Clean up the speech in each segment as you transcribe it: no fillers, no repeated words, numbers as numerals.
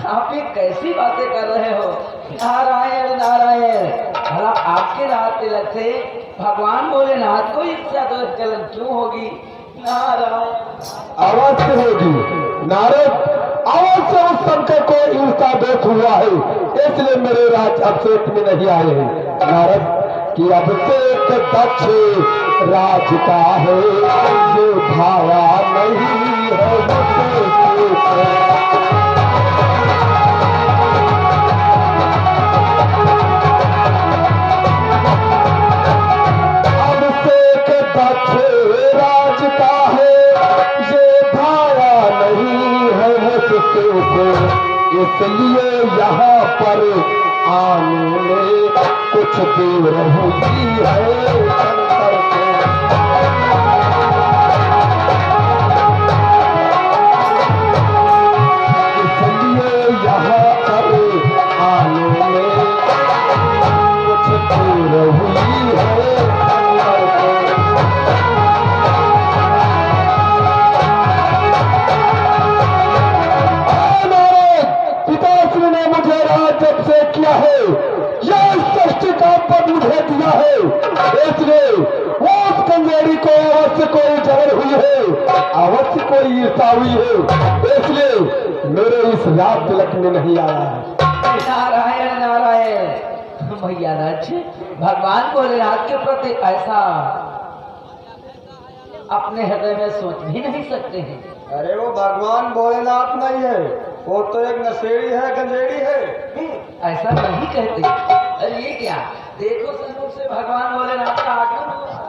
आप ये कैसी बातें कर रहे हो? नारायण नारायण। भला आपके रात तिलक से भगवान भोलेनाथ को इच्छा तो जलन क्यों होगी? नारायण। अवश्य होगी नारद, अवश्य उस शंकर को ईर्षा दोष हुआ है, इसलिए मेरे राज अभिषेक में नहीं आए हैं नारद। कि अभिषेक दक्ष राज का है, ये भाया नहीं है अभिषेक दक्ष राज का है, ये भाया नहीं है मुझसे को, इसलिए यहाँ पर आने में कुछ देर होती है शंकर को। इसलिए यहाँ पर आने में कुछ देर हुई है शंकर को। पिताश्री ने मुझे राज अभिषेक किया है, यह सृष्टि का पद मुझे दिया है, इसलिए उस कंजेरी को अवश्य कोई जलन हुई है, अवश्य कोई ईर्षा हुई है, इसलिए मेरे इस रात तिलक में नहीं आया है। नारायण नारायण। भैया राज, भगवान भोलेनाथ के प्रति ऐसा अपने हृदय में सोच भी नहीं सकते हैं। अरे वो भगवान भोलेनाथ नहीं है, वो तो एक नशेड़ी है, गंजेड़ी है। ऐसा नहीं कहते। अरे ये क्या, देखो सन्मुख से भगवान भोलेनाथ का आगमन हुआ।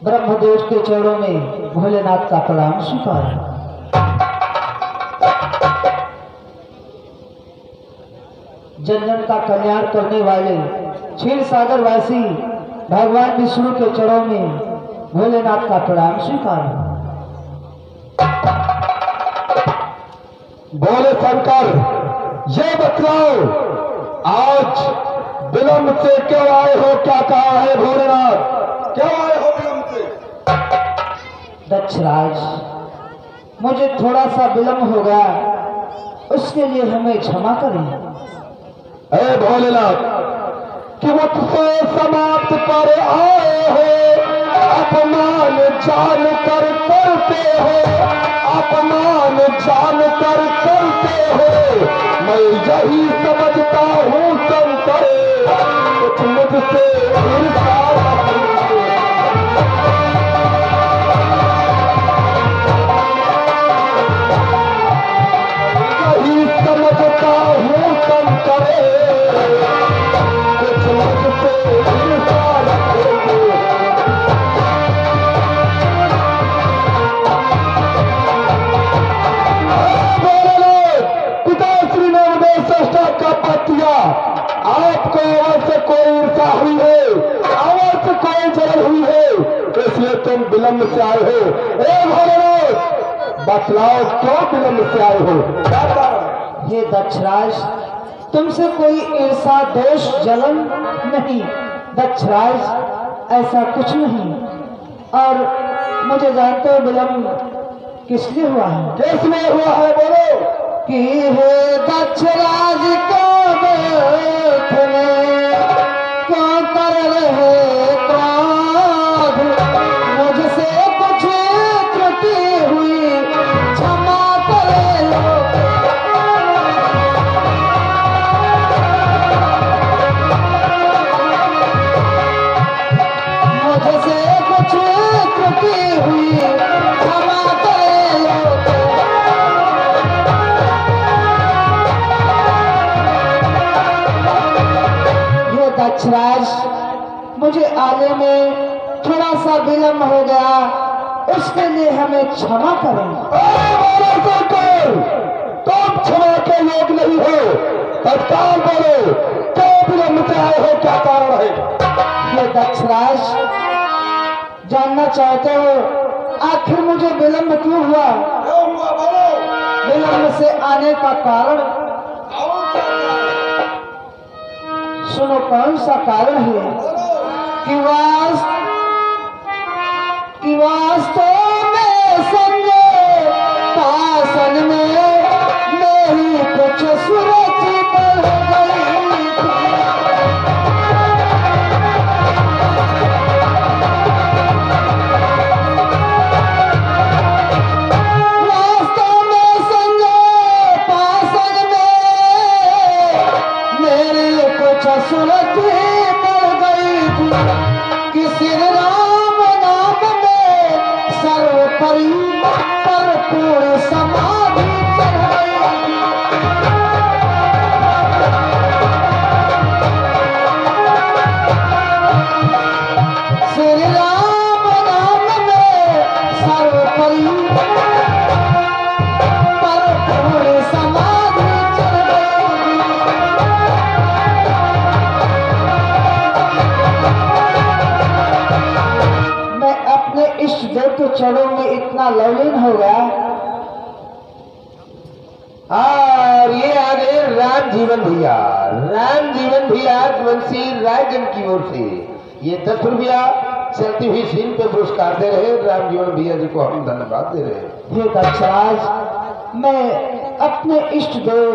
ब्रह्मदेव के चरणों में भोलेनाथ का प्रणाम स्वीकार। जन का कल्याण करने वाले क्षीर सागर वासी भगवान विष्णु के चरणों में भोलेनाथ का प्रणाम स्वीकार। बोले शंकर, ये बतलाओ आज विलंब से क्यों आए हो, क्या कहा है भोलेनाथ, क्यों आए हो विलंब से? दक्षराज, मुझे थोड़ा सा विलंब हो गया, उसके लिए हमें क्षमा करें। अरे भोलेनाथ, कि मुझसे समाप्त पर आए हो, अपमान जान कर करते हो, अपमान जान कर करते हो, मैं यही समझता हूँ शंकर, कुछ मुझसे ईर्ष्या यही समझता हूँ शंकर, कुछ मुझसे ईर्ष्या रखोगे। पिताश्री ने मुझे सृष्टा का पद दिया, आपको अवश्य कोई ईर्षा हुई है, अवश्य कोई जलन हुई है, इसलिए तुम विलंब से आए हो। ए भोलेनाथ, बतलाओ क्यों विलंब से आए हो, क्या कारण? हे दक्षराज, तुमसे कोई ईर्षा दोष जलन नहीं। दक्षराज, ऐसा कुछ नहीं। और मुझे जानते हो विलंब किस लिए हुआ है? किस लिए हुआ है बोलो? कि हे दक्षराज को देखने को कर रहे क्रोध, मुझसे कुछ त्रुटि हुई क्षमा करे लो। मुझसे कुछ त्रुटि हुई क्षमा करे लो। दक्षराज, मुझे आने में थोड़ा सा विलंब हो गया, उसके लिए हमें क्षमा करें। तुम क्षमा के योग नहीं हो, तत्काल बोलो क्यों विलंब से आए हो, क्या कारण है? ये दक्षराज, जानना चाहते हो आखिर मुझे विलंब क्यों हुआ? क्यों हुआ बोलो? विलंब से आने का कारण कौन सा कारण? सुनो, कौन सा कारण है? बोलो। कि वास्तव में समझे शासन में मेरी कुछ सूरत बढ़ गई थी। वास्तव में समझे शासन में मेरी कुछ सूरत बढ़ गई थी। कि श्री राम नाम में सर्वोपरि भरपूर समाधि चढ़ गई। श्री राम नाम में सर्वोपरि भरपूर समाधि चढ़ गई। मैं अपने इष्ट देव के चरणों में इतना लवलीन हो गया। और ये आ गए राम जीवन भैया। राम जीवन भैया वंशी रायगंज की ओर से ये 10 रुपया चलती हुई सीन पे पुरस्कार दे रहे। राम जीवन भैया जी को हम धन्यवाद दे रहे। हे दक्षराज, मैं अपने इष्ट देव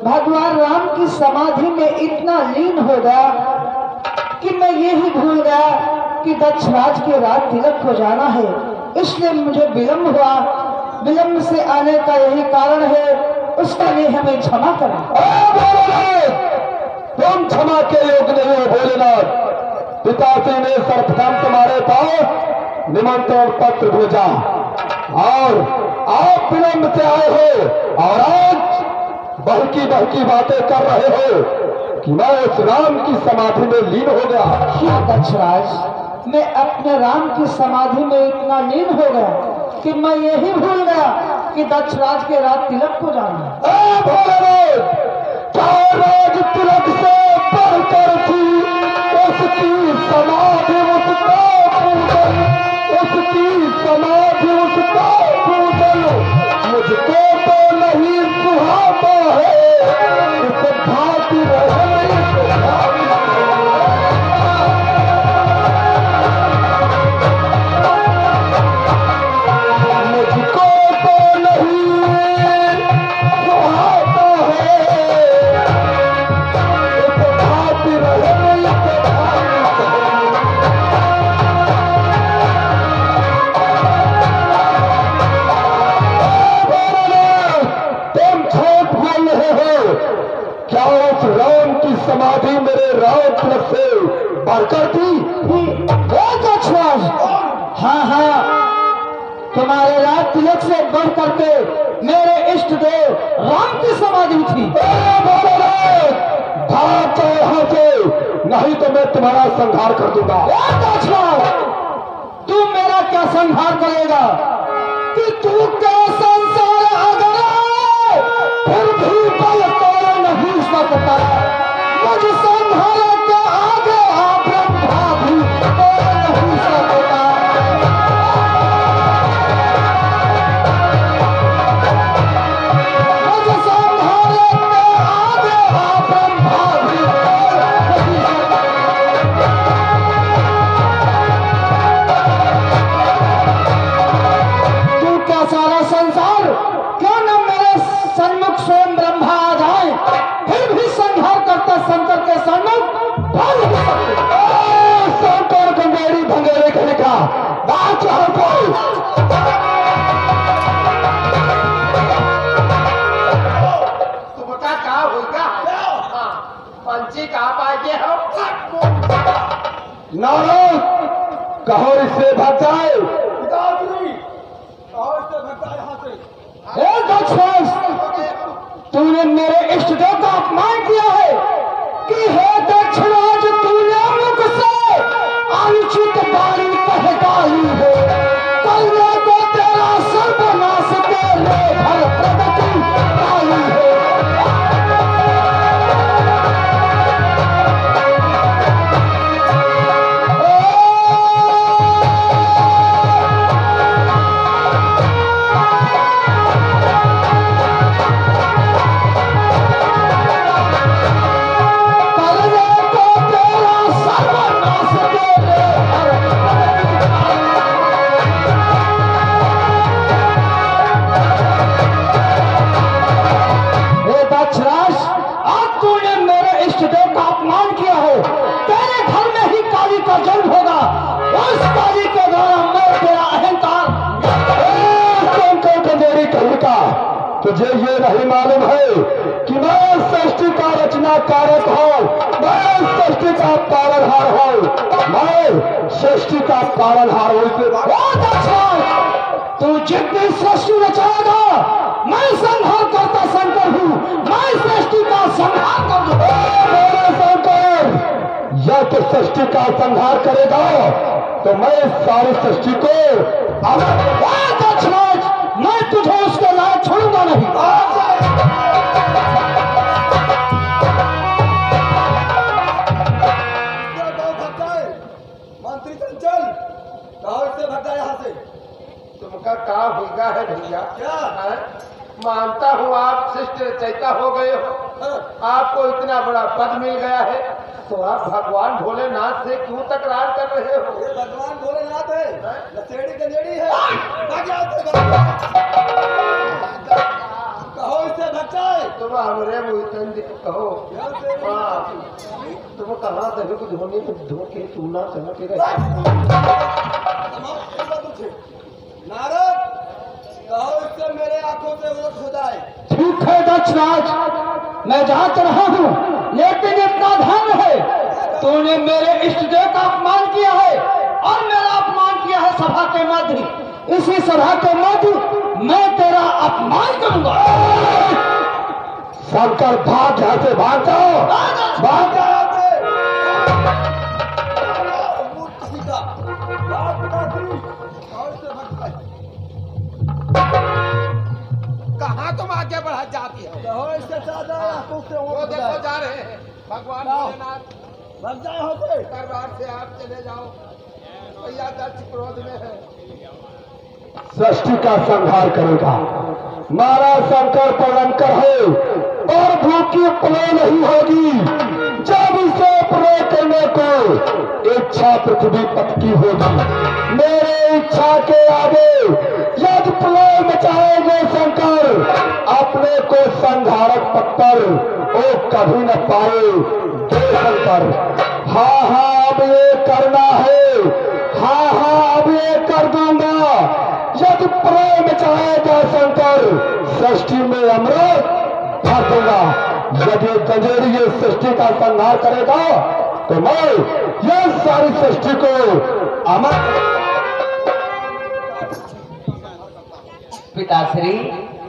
भगवान राम की समाधि में इतना लीन हो गया कि मैं ये ही भूल गया कि दक्षराज के रात तिलक हो जाना है। इसलिए मुझे विलंब हुआ। विलंब से आने का यही कारण है, उसके लिए हमें क्षमा करें। तुम क्षमा के योग्य नहीं हो भोलेनाथ। पिताश्री ने सर्वप्रथम तुम्हारे पास निमंत्रण पत्र भेजा और आप विलंब से आए हो और आज बहकी बहकी बातें कर रहे हो कि मैं उस राम की समाधि में लीन हो गया। क्या दक्षराज, मैं अपने राम की समाधि में इतना लीन हो गया कि मैं यही भूल गया कि दक्षराज के रात तिलक को जाना। क्या राज तिलक से बढ़कर थी उसकी समाधि उसका पूजन, उसकी समाधि उसका पूजन। मुझको तो नहीं सुहाता है उस भांति रहने मुझको तो नहीं सुहाता है उस भांति रहने तुम झूठ बोल रहे हो। क्या उस राम की समाधि मेरे राम तिलक से बढ़कर थी? दक्षराज, हाँ हाँ, तुम्हारे रात तिलक से बढ़ करके मेरे इष्ट देव राम की समाधि थी। भाग जाओ यहाँ से, नहीं तो मैं तुम्हारा संहार कर दूंगा। दक्षराज, तू मेरा क्या संहार करेगा? कि तू क्या संसार अगर आए, फिर भी बल तोड़ नहीं सकता। मुझ संहार के आगे आप ब्रह्मा भी तोड़ नहीं सकता। मुझ संहार के आगे आप ब्रह्मा भी तोड़ नहीं सकता। तू क्या सारा संसार क्यों न मेरे सन्मुख स्वयं ब्रह्मा आ जाए, फिर भी संहार करता शंकर के सन्मुख भाग नहीं सकते। शंकर गंगेरी भंगेरे के लिखा बात चाहो कोई। तुम बता कहा होगा? पंछी कहाँ पाए हो? नारद कहो इससे भाग जाए। हे दक्षराज, तूने मेरे इष्ट देव का अपमान किया है। कि हे दक्षराज, तूने मुख से अनुचित बाणी कह डाली है। कल को तेरा सर्वनाश तेरे घर प्रगति आई है। तुझे ये नहीं मालूम है कि मैं सृष्टि का रचना कारक हूँ, मैं सृष्टि का पालनहार हूँ, मैं सृष्टि का पालनहार हूँ। बहुत अच्छा, तू जितनी सृष्टि रचाएगा मैं संहार करता शंकर हूँ, मैं सृष्टि का संहार कर दूंगा। मेरे शंकर, या तो सृष्टि का संहार करेगा तो मैं सारी सृष्टि को बहुत अच्छा, मैं तुझे उसके लायक छोड़ूंगा नहीं। मंत्री चंचल, कहो इससे भग जाए यहाँ से। तुमका क्या होगा है भैया? क्या है? मानता हूँ आप शिष्ट रचयिता हो गए हो, आपको इतना बड़ा पद मिल गया है, तो आप भगवान भोलेनाथ से क्यों तकरार कर रहे हो? ये भगवान भोलेनाथ है, लसेड़ी गंजेड़ी है। कहो इससे भग जाए। तुम हमरे मुहितन जी को कहो। तुम कहाँ दही को धोने को धोके चूना चमके रहे। नारद, कहो इससे मेरे आंखों से ओझ हो जाए। ठीक है दक्षराज, मैं जांच रहा हूँ, लेकिन इतना ध्यान है, तूने मेरे इष्ट देव का अपमान किया है और मेरा अपमान किया है सभा के मध्य। इसी सभा के मध्य मैं तेरा अपमान करूंगा। शंकर, भाग यहाँ से, भाग जाओ, भाग जाओ। कहाँ तुम आगे बढ़ा जाती हो? वो देखो जा रहे हैं भगवान भोलेनाथ। भग जाए होते दरबार से, आप चले जाओ, भैया दक्ष क्रोध में है। सृष्टि का संहार करेगा। महाराज शंकर प्रलंकर है और भूखी प्रलय नहीं होगी। जब इसे प्रलय करने को इच्छा पृथ्वी पथ की होगी, मेरे इच्छा के आगे यदि प्रलय मचाएंगे शंकर, अपने को संहारक पथ पर वो कभी न पाए। शंकर, हाँ अब ये करना है, हाँ अब ये कर दूंगा। यदि प्रलय मचाएगा शंकर, सृष्टि में अमृत भर दूंगा। यदि गंजेड़ी ये सृष्टि का संहार करेगा तो मैं यह सारी सृष्टि को अमर। पिताश्री,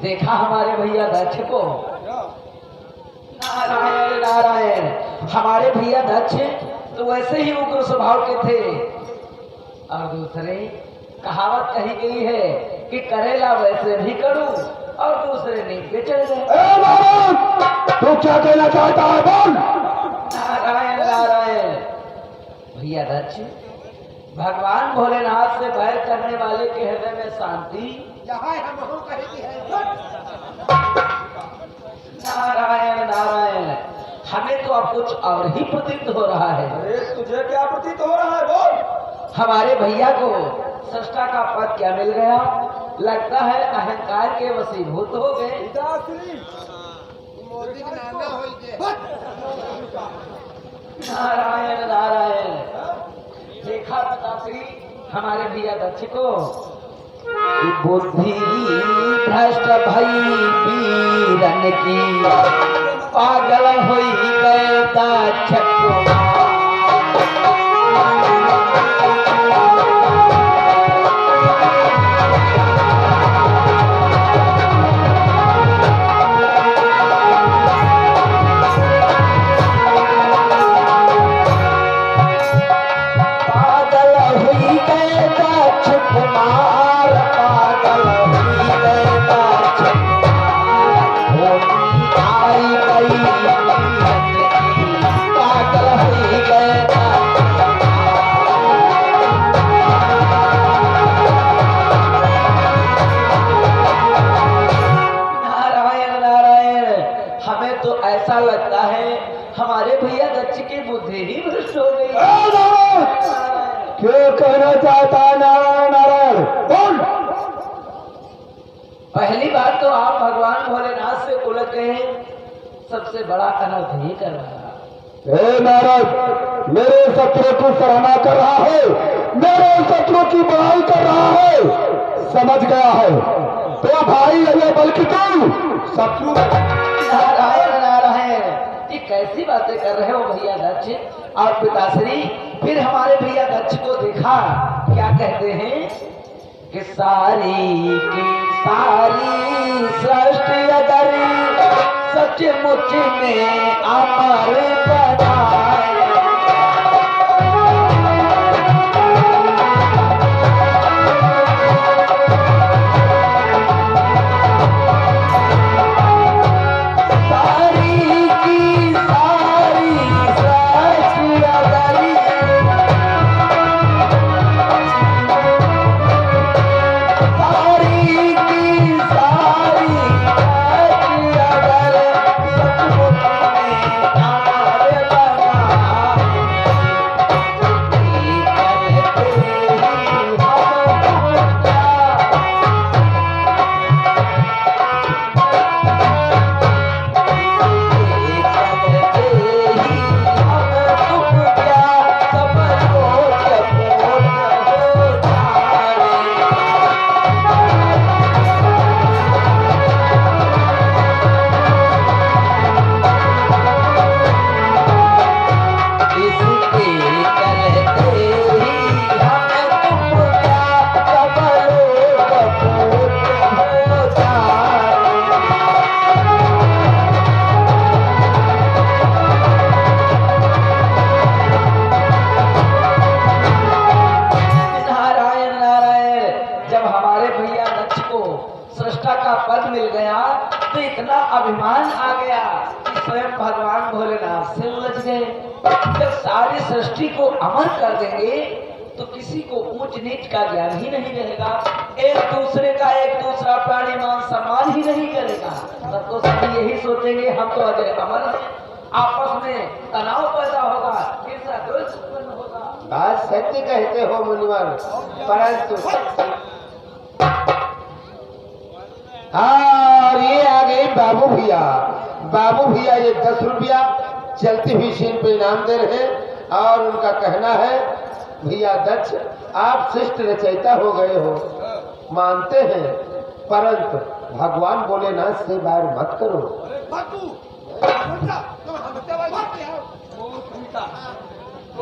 देखा हमारे भैया दक्ष को? नारायण नारायण, हमारे भैया दक्ष तो वैसे ही उग्र स्वभाव के थे। और दूसरे, कहावत कही गई है कि करेला वैसे भी करूं, और दूसरे नीचे चल गए। तू क्या कहना चाहता है, बोल। नारायण नारायण, भैया दक्ष, भगवान भोलेनाथ से बैर करने वाले के हृदय में शांति यहाँ हम कहेगी है। नारायण नारायण, हमें तो अब कुछ और ही प्रतीत हो रहा है। अरे तुझे क्या प्रतीत हो रहा है, बोल। हमारे भैया को सृष्टा का पद क्या मिल गया? लगता है अहंकार के वशीभूत हो गए। मोदी के नाना हो गए। नारायण नारायण, देखा पिताश्री हमारे भैया दक्ष को? बुद्धि भ्रष्ट भई वीरन की, पागल हुई गए दक्ष कुमार। ऐसा लगता है हमारे भैया दक्ष की बुद्धि ही भ्रष्ट हो गई। क्यों कहना चाहता है नारायण नारायण, बोल। पहली बात तो आप भगवान भोलेनाथ से उलझ गए हैं, सबसे बड़ा अनर्थ ही कर रहा। हे नारद, मेरे शत्रु की सराहना कर रहा है, मेरे शत्रु की बड़ाई कर रहा है, समझ गया है तो भाई है बल्कि तू शत्रु। नारायण नारायण, ये कैसी बातें कर रहे हो भैया दक्ष और पिताश्री। फिर हमारे भैया दक्ष को देखा, क्या कहते हैं कि सारी की सारी सृष्टि अगर सचमुच में अमर बनाए, अभिमान आ गया कि स्वयं भगवान भोलेनाथ से उलझ गए। जब सारी सृष्टि को अमर कर देंगे तो किसी को ऊंच नीच का ज्ञान ही नहीं रहेगा, एक दूसरे का एक दूसरा प्राणी मान सम्मान ही नहीं करेगा। तब तो सभी यही सोचेंगे हम तो अजय अमर हैं, आपस में तनाव पैदा होगा, ईर्ष्या द्वेष उत्पन्न होगा। बात सत्य कहते हो मुनिवर, परंतु और ये आ गए बाबू भैया। बाबू भैया ये 10 रुपया चलती हुई सीन पे इनाम दे रहे हैं और उनका कहना है भैया दक्ष आप श्रेष्ठ रचयिता हो गए हो, मानते हैं, परंतु भगवान भोलेनाथ से बैर मत करो।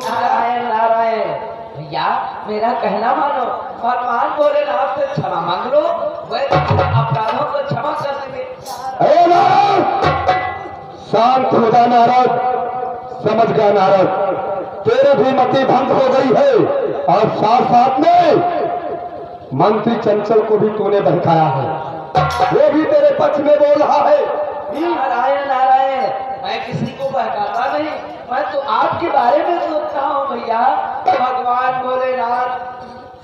नारायण नारायण, भैया मेरा कहना मानो, भगवान भोलेनाथ से क्षमा मांग लो, वह अपराधों को क्षमा कर देंगे। अरे नारद, शांत हो जा नारद, समझ गया नारद, तेरे भी मति भंग हो गई है और साथ साथ में मंत्री चंचल को भी तूने बहकाया है, वो भी तेरे पक्ष में बोल रहा है। नारायण नारायण, मैं किसी को बहकाता नहीं, मैं तो आपके बारे में सोचता हूँ भैया। भगवान भोलेनाथ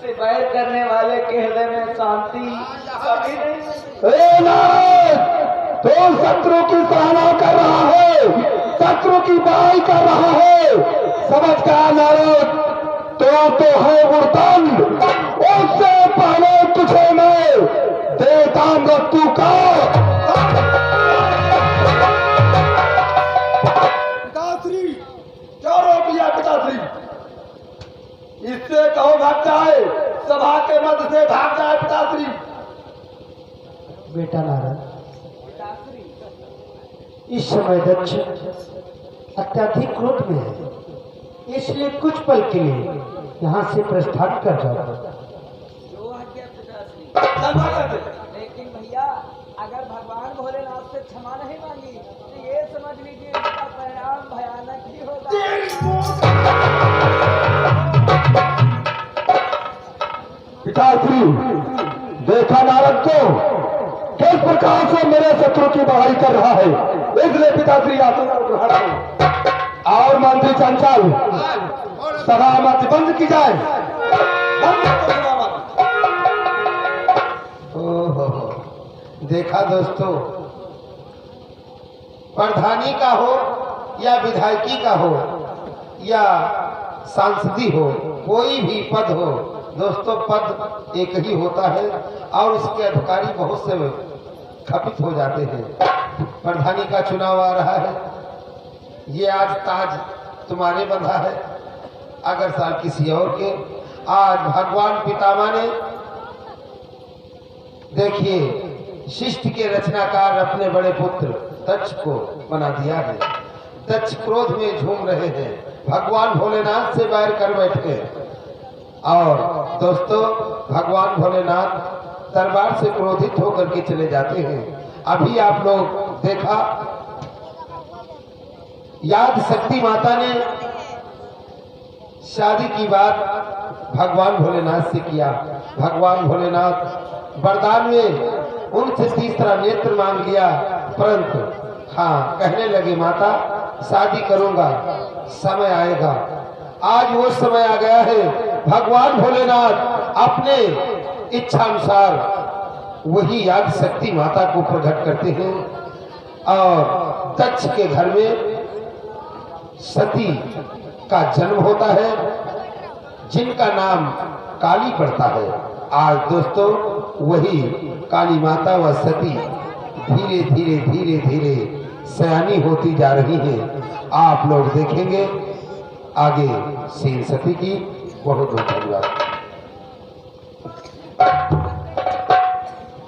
से बैर करने वाले के हृदय में शांति कभी नहीं। अरे नारद, तो शत्रु की सराहना कर रहा है, शत्रु की बड़ाई कर रहा है, समझ गया नारद, तो है वृतांत, उससे पहले तुझे मैं देता मृत्यु का। पिताश्री, क्या रोक लिया पिताश्री? इससे कहो भाग जाए, सभा के मध्य से भाग जाए पिताश्री। बेटा नारद, इस समय दक्ष अत्यधिक क्रोध में है, इसलिए कुछ पल के लिए यहाँ से प्रस्थान कर जाओ। लेकिन भैया अगर भगवान भोलेनाथ से क्षमा नहीं मांगी तो ये समझ लीजिए इसका परिणाम भयानक ही होगा। पिताश्री, देखा नारद को किस प्रकार से मेरे शत्रु की बड़ाई कर रहा है, इसलिए पिताश्री आसन ग्रहण करो और मंत्री चंचल सभा मत बंद की जाए। देखा दोस्तों, प्रधानी का हो या विधायकी का हो या सांसदी हो, कोई भी पद हो दोस्तों, पद एक ही होता है और उसके अधिकारी बहुत से खपित हो जाते हैं। प्रधानी का चुनाव आ रहा है, ये आज ताज तुम्हारे बंधा है, अगर साल किसी और के। आज भगवान पितामह ने देखिए शिष्ट के रचनाकार अपने बड़े पुत्र दक्ष को बना दिया है। दक्ष क्रोध में झूम रहे हैं, भगवान भोलेनाथ से बैर कर बैठे। और दोस्तों भगवान भोलेनाथ दरबार से क्रोधित होकर के चले जाते हैं। अभी आप लोग देखा याद शक्ति माता ने शादी की बात भगवान भोलेनाथ से किया। भगवान भोलेनाथ वरदान में उनसे तीसरा नेत्र मांग लिया, परंतु हाँ कहने लगे माता शादी करूंगा, समय आएगा। आज वो समय आ गया है। भगवान भोलेनाथ अपने इच्छा अनुसार वही याद शक्ति माता को प्रकट करते हैं और दक्ष के घर में सती का जन्म होता है, जिनका नाम काली पड़ता है। आज दोस्तों वही काली माता व सती धीरे धीरे धीरे धीरे सयानी होती जा रही है। आप लोग देखेंगे आगे सीन सती की। बहुत बहुत धन्यवाद।